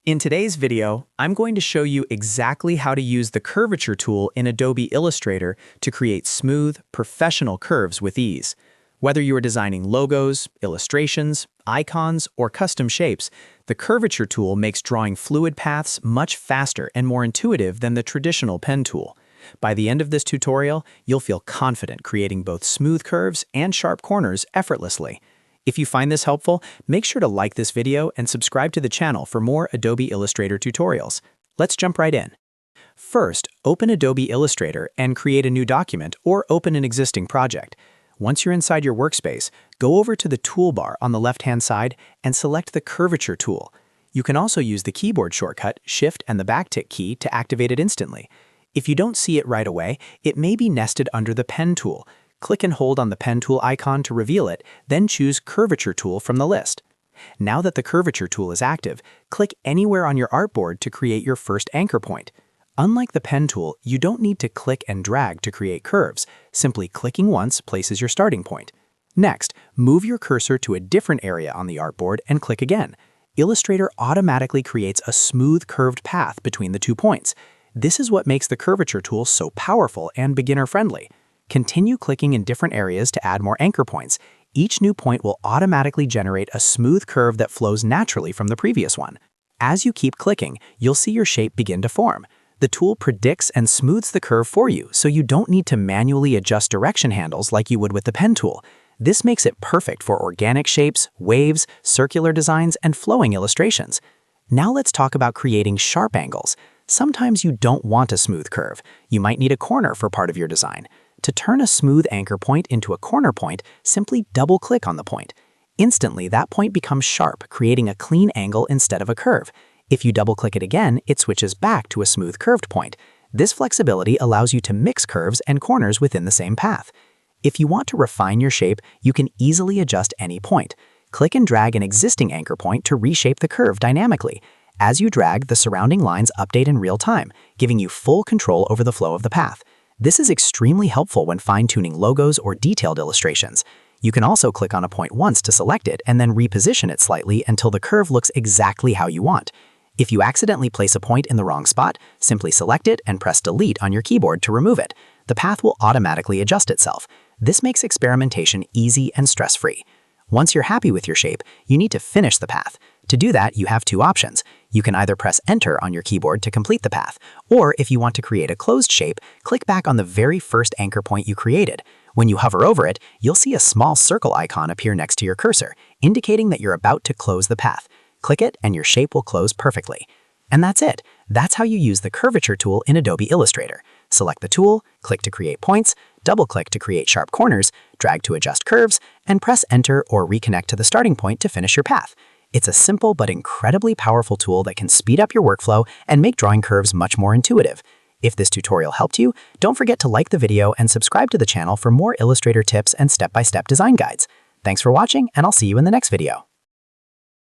In today's video, I'm going to show you exactly how to use the Curvature tool in Adobe Illustrator to create smooth, professional curves with ease. Whether you are designing logos, illustrations, icons, or custom shapes, the Curvature tool makes drawing fluid paths much faster and more intuitive than the traditional pen tool. By the end of this tutorial, you'll feel confident creating both smooth curves and sharp corners effortlessly. If you find this helpful, make sure to like this video and subscribe to the channel for more Adobe Illustrator tutorials. Let's jump right in. First, open Adobe Illustrator and create a new document or open an existing project. Once you're inside your workspace, go over to the toolbar on the left-hand side and select the Curvature tool. You can also use the keyboard shortcut Shift and the backtick key to activate it instantly. If you don't see it right away, it may be nested under the Pen tool. Click and hold on the Pen tool icon to reveal it, then choose Curvature tool from the list. Now that the Curvature tool is active, click anywhere on your artboard to create your first anchor point. Unlike the Pen tool, you don't need to click and drag to create curves. Simply clicking once places your starting point. Next, move your cursor to a different area on the artboard and click again. Illustrator automatically creates a smooth curved path between the 2 points. This is what makes the Curvature tool so powerful and beginner-friendly. Continue clicking in different areas to add more anchor points. Each new point will automatically generate a smooth curve that flows naturally from the previous one. As you keep clicking, you'll see your shape begin to form. The tool predicts and smooths the curve for you, so you don't need to manually adjust direction handles like you would with the Pen tool. This makes it perfect for organic shapes, waves, circular designs, and flowing illustrations. Now let's talk about creating sharp angles. Sometimes you don't want a smooth curve. You might need a corner for part of your design. To turn a smooth anchor point into a corner point, simply double-click on the point. Instantly, that point becomes sharp, creating a clean angle instead of a curve. If you double-click it again, it switches back to a smooth curved point. This flexibility allows you to mix curves and corners within the same path. If you want to refine your shape, you can easily adjust any point. Click and drag an existing anchor point to reshape the curve dynamically. As you drag, the surrounding lines update in real time, giving you full control over the flow of the path. This is extremely helpful when fine-tuning logos or detailed illustrations. You can also click on a point once to select it and then reposition it slightly until the curve looks exactly how you want. If you accidentally place a point in the wrong spot, simply select it and press Delete on your keyboard to remove it. The path will automatically adjust itself. This makes experimentation easy and stress-free. Once you're happy with your shape, you need to finish the path. To do that, you have 2 options. You can either press Enter on your keyboard to complete the path, or if you want to create a closed shape, click back on the very first anchor point you created. When you hover over it, you'll see a small circle icon appear next to your cursor, indicating that you're about to close the path. Click it and your shape will close perfectly. And that's it. That's how you use the Curvature tool in Adobe Illustrator. Select the tool, click to create points, double-click to create sharp corners, drag to adjust curves, and press Enter or reconnect to the starting point to finish your path. It's a simple but incredibly powerful tool that can speed up your workflow and make drawing curves much more intuitive. If this tutorial helped you, don't forget to like the video and subscribe to the channel for more Illustrator tips and step-by-step design guides. Thanks for watching, and I'll see you in the next video.